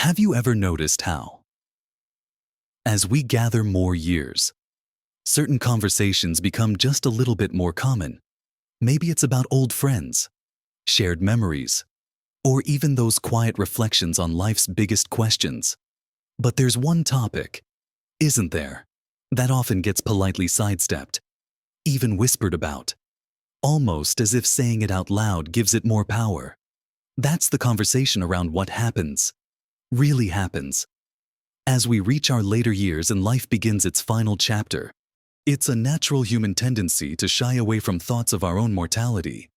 Have you ever noticed how, as we gather more years, certain conversations become just a little bit more common? Maybe it's about old friends, shared memories, or even those quiet reflections on life's biggest questions. But there's one topic, isn't there, that often gets politely sidestepped, even whispered about, almost as if saying it out loud gives it more power. That's the conversation around what happens, really happens, as we reach our later years and life begins its final chapter. It's a natural human tendency to shy away from thoughts of our own mortality,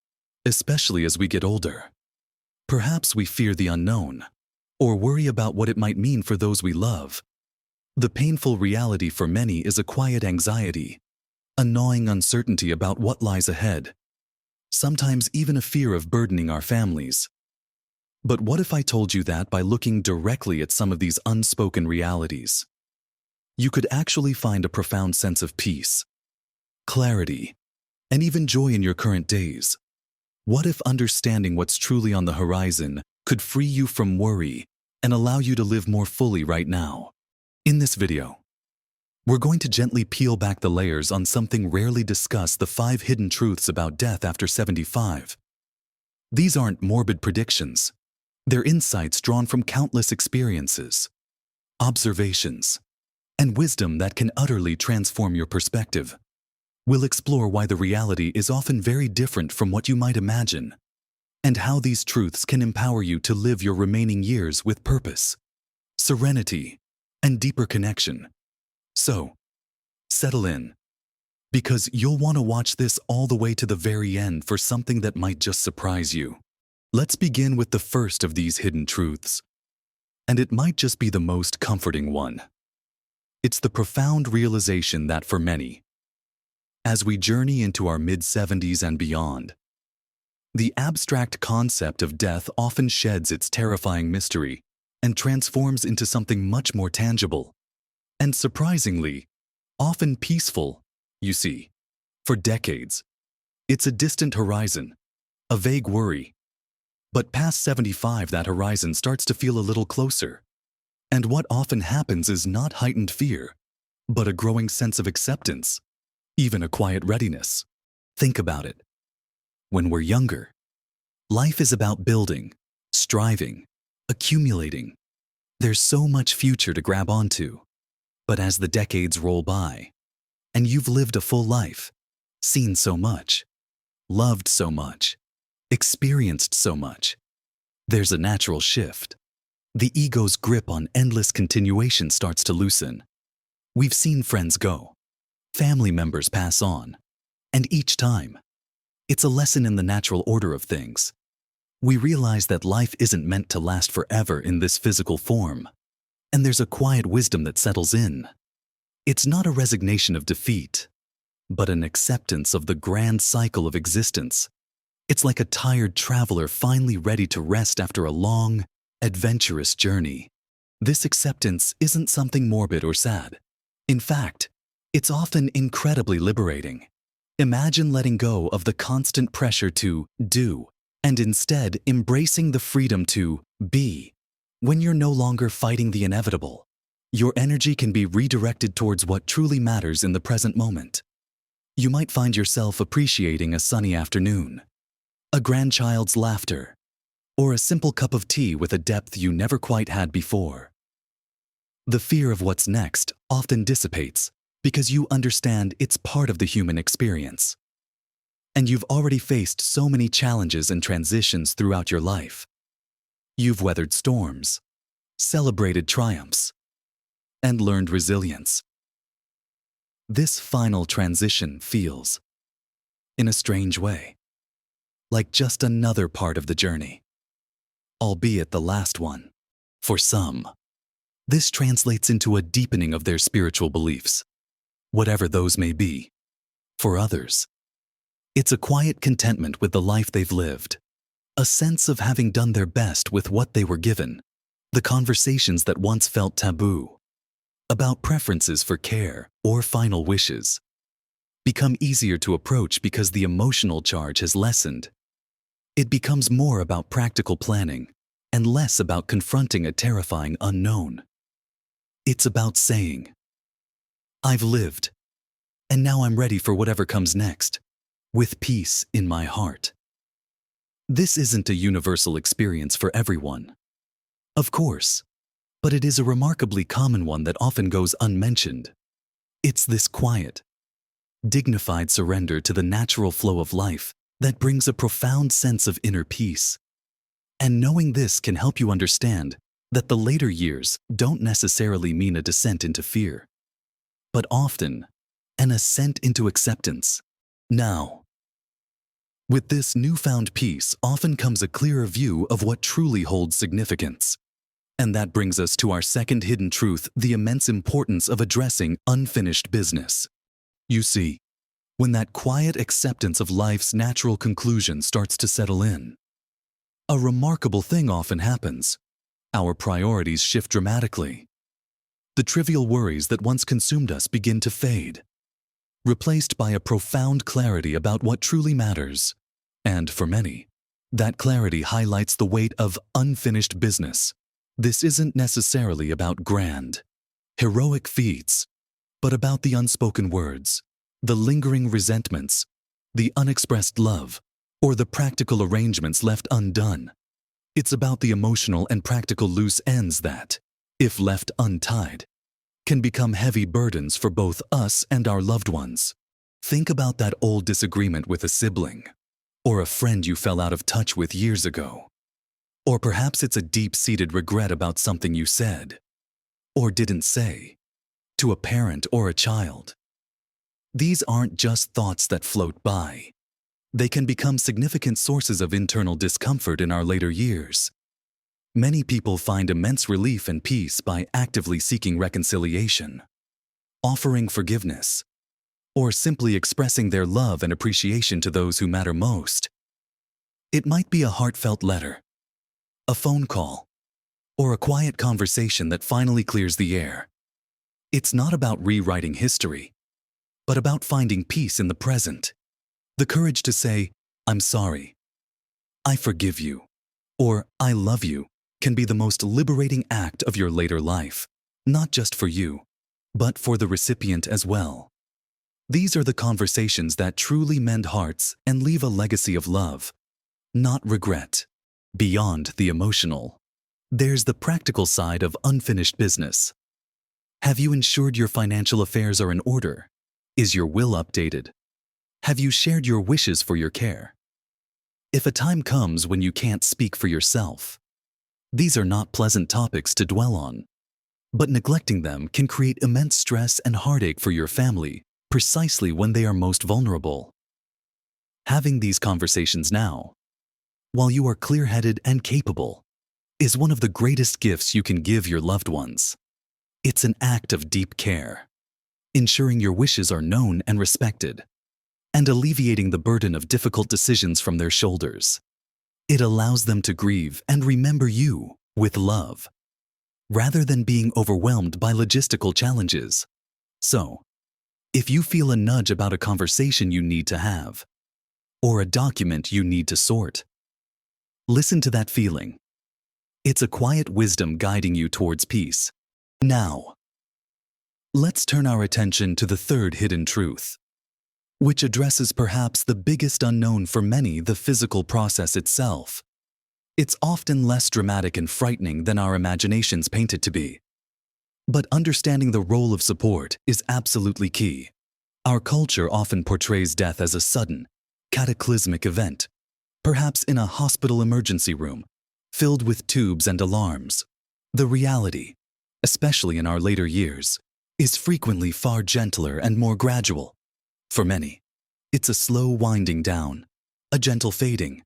especially as we get older. Perhaps we fear the unknown, or worry about what it might mean for those we love. The painful reality for many is a quiet anxiety, a gnawing uncertainty about what lies ahead, sometimes even a fear of burdening our families. But what if I told you that by looking directly at some of these unspoken realities, you could actually find a profound sense of peace, clarity, and even joy in your current days? What if understanding what's truly on the horizon could free you from worry and allow you to live more fully right now? In this video, we're going to gently peel back the layers on something rarely discussed: the 5 hidden truths about death after 75. These aren't morbid predictions. They're insights drawn from countless experiences, observations, and wisdom that can utterly transform your perspective. We'll explore why the reality is often very different from what you might imagine, and how these truths can empower you to live your remaining years with purpose, serenity, and deeper connection. So, settle in, because you'll want to watch this all the way to the very end for something that might just surprise you. Let's begin with the first of these hidden truths, and it might just be the most comforting one. It's the profound realization that for many, as we journey into our mid-70s and beyond, the abstract concept of death often sheds its terrifying mystery and transforms into something much more tangible and, surprisingly, often peaceful. You see, for decades, it's a distant horizon, a vague worry. But past 75, that horizon starts to feel a little closer. And what often happens is not heightened fear, but a growing sense of acceptance, even a quiet readiness. Think about it. When we're younger, life is about building, striving, accumulating. There's so much future to grab onto. But as the decades roll by, and you've lived a full life, seen so much, loved so much, experienced so much, there's a natural shift. The ego's grip on endless continuation starts to loosen. We've seen friends go, family members pass on, and each time, it's a lesson in the natural order of things. We realize that life isn't meant to last forever in this physical form, and there's a quiet wisdom that settles in. It's not a resignation of defeat, but an acceptance of the grand cycle of existence. It's like a tired traveler finally ready to rest after a long, adventurous journey. This acceptance isn't something morbid or sad. In fact, it's often incredibly liberating. Imagine letting go of the constant pressure to do, and instead embracing the freedom to be. When you're no longer fighting the inevitable, your energy can be redirected towards what truly matters in the present moment. You might find yourself appreciating a sunny afternoon, a grandchild's laughter, or a simple cup of tea with a depth you never quite had before. The fear of what's next often dissipates because you understand it's part of the human experience. And you've already faced so many challenges and transitions throughout your life. You've weathered storms, celebrated triumphs, and learned resilience. This final transition feels, in a strange way, like just another part of the journey, albeit the last one. For some, this translates into a deepening of their spiritual beliefs, whatever those may be. For others, it's a quiet contentment with the life they've lived, a sense of having done their best with what they were given. The conversations that once felt taboo, about preferences for care or final wishes, become easier to approach because the emotional charge has lessened. It becomes more about practical planning, and less about confronting a terrifying unknown. It's about saying, I've lived, and now I'm ready for whatever comes next, with peace in my heart. This isn't a universal experience for everyone, of course, but it is a remarkably common one that often goes unmentioned. It's this quiet, dignified surrender to the natural flow of life that brings a profound sense of inner peace. And knowing this can help you understand that the later years don't necessarily mean a descent into fear, but often an ascent into acceptance. Now, with this newfound peace often comes a clearer view of what truly holds significance. And that brings us to our second hidden truth, the immense importance of addressing unfinished business. You see, when that quiet acceptance of life's natural conclusion starts to settle in, a remarkable thing often happens. Our priorities shift dramatically. The trivial worries that once consumed us begin to fade, replaced by a profound clarity about what truly matters. And for many, that clarity highlights the weight of unfinished business. This isn't necessarily about grand, heroic feats, but about the unspoken words, the lingering resentments, the unexpressed love, or the practical arrangements left undone. It's about the emotional and practical loose ends that, if left untied, can become heavy burdens for both us and our loved ones. Think about that old disagreement with a sibling, or a friend you fell out of touch with years ago. Or perhaps it's a deep-seated regret about something you said, or didn't say, to a parent or a child. These aren't just thoughts that float by. They can become significant sources of internal discomfort in our later years. Many people find immense relief and peace by actively seeking reconciliation, offering forgiveness, or simply expressing their love and appreciation to those who matter most. It might be a heartfelt letter, a phone call, or a quiet conversation that finally clears the air. It's not about rewriting history, but about finding peace in the present. The courage to say, I'm sorry, I forgive you, or I love you, can be the most liberating act of your later life, not just for you, but for the recipient as well. These are the conversations that truly mend hearts and leave a legacy of love, not regret. Beyond the emotional, there's the practical side of unfinished business. Have you ensured your financial affairs are in order? Is your will updated? Have you shared your wishes for your care? If a time comes when you can't speak for yourself, these are not pleasant topics to dwell on, but neglecting them can create immense stress and heartache for your family precisely when they are most vulnerable. Having these conversations now, while you are clear-headed and capable, is one of the greatest gifts you can give your loved ones. It's an act of deep care, ensuring your wishes are known and respected, and alleviating the burden of difficult decisions from their shoulders. It allows them to grieve and remember you with love, rather than being overwhelmed by logistical challenges. So, if you feel a nudge about a conversation you need to have, or a document you need to sort, listen to that feeling. It's a quiet wisdom guiding you towards peace. Now, let's turn our attention to the third hidden truth, which addresses perhaps the biggest unknown for many, the physical process itself. It's often less dramatic and frightening than our imaginations paint it to be. But understanding the role of support is absolutely key. Our culture often portrays death as a sudden, cataclysmic event, perhaps in a hospital emergency room, filled with tubes and alarms. The reality, especially in our later years, is frequently far gentler and more gradual. For many, it's a slow winding down, a gentle fading,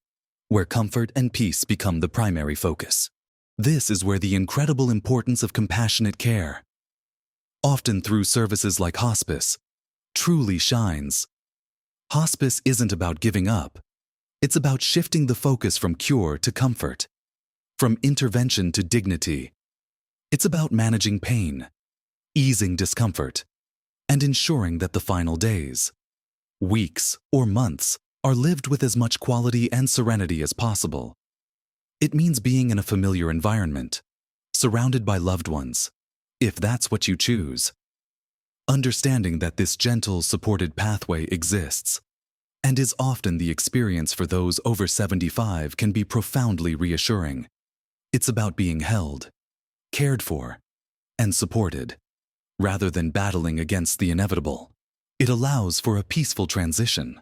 where comfort and peace become the primary focus. This is where the incredible importance of compassionate care, often through services like hospice, truly shines. Hospice isn't about giving up. It's about shifting the focus from cure to comfort, from intervention to dignity. It's about managing pain, easing discomfort, and ensuring that the final days, weeks, or months are lived with as much quality and serenity as possible. It means being in a familiar environment, surrounded by loved ones, if that's what you choose. Understanding that this gentle, supported pathway exists and is often the experience for those over 75 can be profoundly reassuring. It's about being held, cared for, and supported, rather than battling against the inevitable. It allows for a peaceful transition,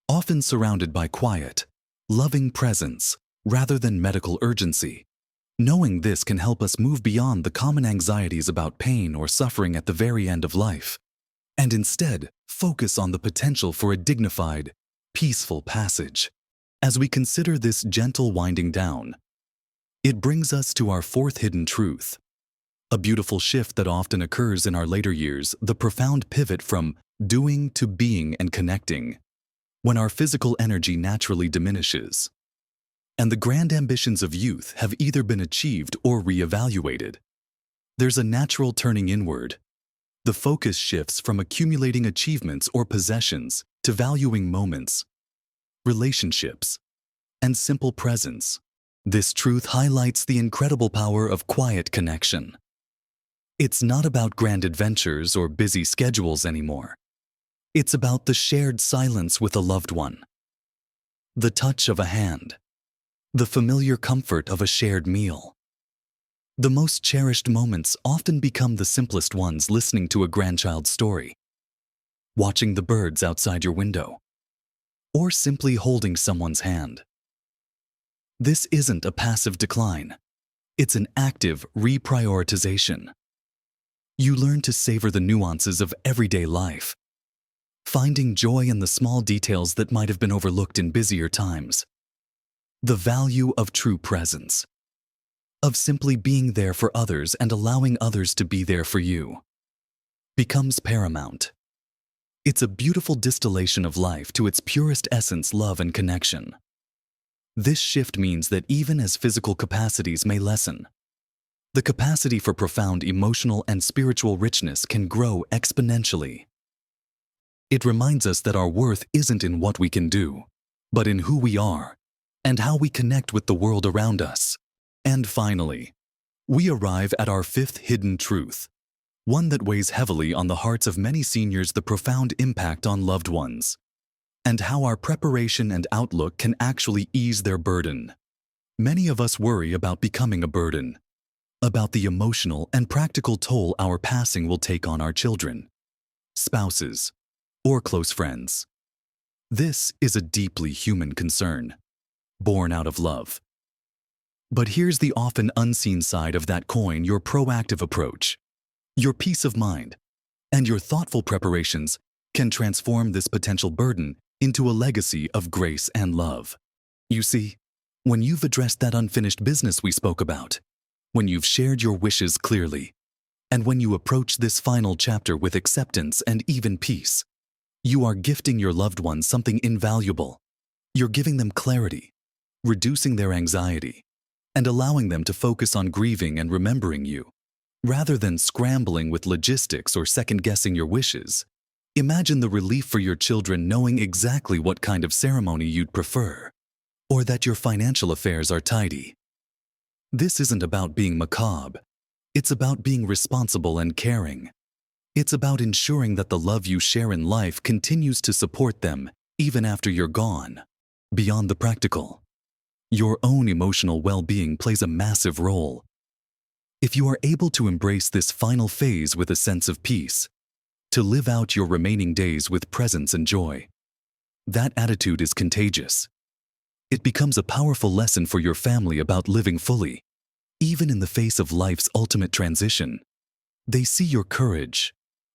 often surrounded by quiet, loving presence rather than medical urgency. Knowing this can help us move beyond the common anxieties about pain or suffering at the very end of life, and instead focus on the potential for a dignified, peaceful passage. As we consider this gentle winding down, it brings us to our fourth hidden truth, a beautiful shift that often occurs in our later years, the profound pivot from doing to being and connecting, when our physical energy naturally diminishes, and the grand ambitions of youth have either been achieved or reevaluated. There's a natural turning inward. The focus shifts from accumulating achievements or possessions to valuing moments, relationships, and simple presence. This truth highlights the incredible power of quiet connection. It's not about grand adventures or busy schedules anymore. It's about the shared silence with a loved one, the touch of a hand, the familiar comfort of a shared meal. The most cherished moments often become the simplest ones, listening to a grandchild's story, watching the birds outside your window, or simply holding someone's hand. This isn't a passive decline. It's an active reprioritization. You learn to savor the nuances of everyday life, finding joy in the small details that might have been overlooked in busier times. The value of true presence, of simply being there for others and allowing others to be there for you, becomes paramount. It's a beautiful distillation of life to its purest essence, love and connection. This shift means that even as physical capacities may lessen, the capacity for profound emotional and spiritual richness can grow exponentially. It reminds us that our worth isn't in what we can do, but in who we are and how we connect with the world around us. And finally, we arrive at our fifth hidden truth, one that weighs heavily on the hearts of many seniors: the profound impact on loved ones, and how our preparation and outlook can actually ease their burden. Many of us worry about becoming a burden, about the emotional and practical toll our passing will take on our children, spouses, or close friends. This is a deeply human concern, born out of love. But here's the often unseen side of that coin: your proactive approach, your peace of mind, and your thoughtful preparations can transform this potential burden into a legacy of grace and love. You see, when you've addressed that unfinished business we spoke about, when you've shared your wishes clearly, and when you approach this final chapter with acceptance and even peace, you are gifting your loved ones something invaluable. You're giving them clarity, reducing their anxiety, and allowing them to focus on grieving and remembering you, rather than scrambling with logistics or second-guessing your wishes. Imagine the relief for your children knowing exactly what kind of ceremony you'd prefer, or that your financial affairs are tidy. This isn't about being macabre. It's about being responsible and caring. It's about ensuring that the love you share in life continues to support them even after you're gone. Beyond the practical, your own emotional well-being plays a massive role. If you are able to embrace this final phase with a sense of peace, to live out your remaining days with presence and joy, that attitude is contagious. It becomes a powerful lesson for your family about living fully, even in the face of life's ultimate transition. They see your courage,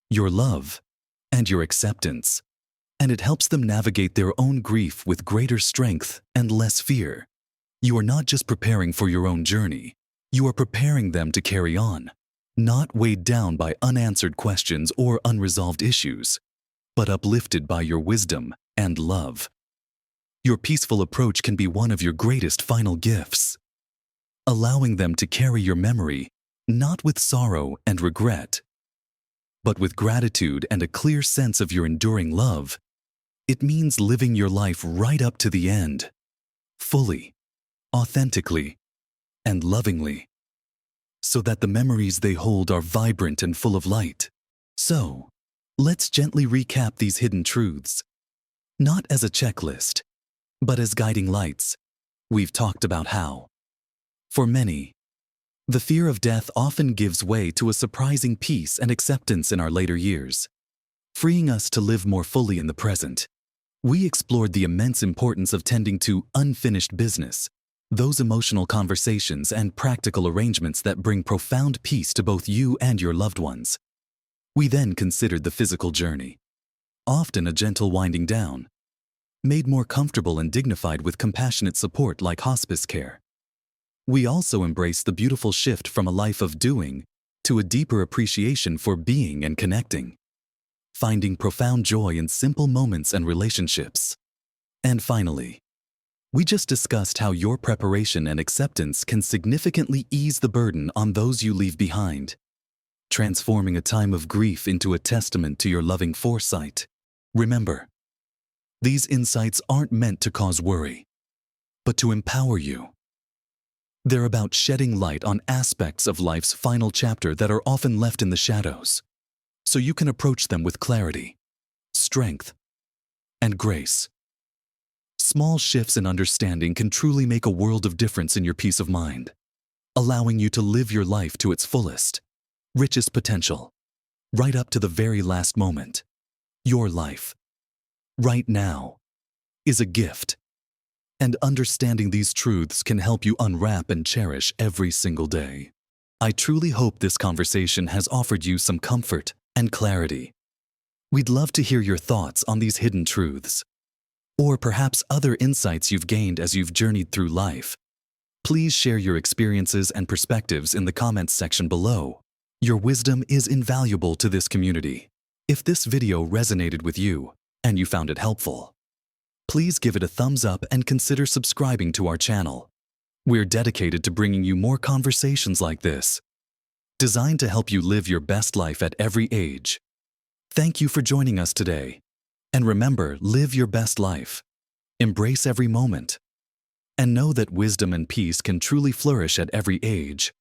your love, and your acceptance, and it helps them navigate their own grief with greater strength and less fear. You are not just preparing for your own journey, you are preparing them to carry on, not weighed down by unanswered questions or unresolved issues, but uplifted by your wisdom and love. Your peaceful approach can be one of your greatest final gifts, allowing them to carry your memory not with sorrow and regret, but with gratitude and a clear sense of your enduring love. It means living your life right up to the end, fully, authentically, and lovingly, so that the memories they hold are vibrant and full of light. So, let's gently recap these hidden truths, not as a checklist, but as guiding lights. We've talked about how, for many, the fear of death often gives way to a surprising peace and acceptance in our later years, freeing us to live more fully in the present. We explored the immense importance of tending to unfinished business, those emotional conversations and practical arrangements that bring profound peace to both you and your loved ones. We then considered the physical journey, often a gentle winding down, made more comfortable and dignified with compassionate support like hospice care. We also embraced the beautiful shift from a life of doing to a deeper appreciation for being and connecting, finding profound joy in simple moments and relationships. And finally, we just discussed how your preparation and acceptance can significantly ease the burden on those you leave behind, transforming a time of grief into a testament to your loving foresight. Remember, these insights aren't meant to cause worry, but to empower you. They're about shedding light on aspects of life's final chapter that are often left in the shadows, so you can approach them with clarity, strength, and grace. Small shifts in understanding can truly make a world of difference in your peace of mind, allowing you to live your life to its fullest, richest potential, right up to the very last moment. Your life, right now, is a gift, and understanding these truths can help you unwrap and cherish every single day. I truly hope this conversation has offered you some comfort and clarity. We'd love to hear your thoughts on these hidden truths, or perhaps other insights you've gained as you've journeyed through life. Please share your experiences and perspectives in the comments section below. Your wisdom is invaluable to this community. If this video resonated with you and you found it helpful, please give it a thumbs up and consider subscribing to our channel. We're dedicated to bringing you more conversations like this, designed to help you live your best life at every age. Thank you for joining us today. And remember, live your best life. Embrace every moment. And know that wisdom and peace can truly flourish at every age.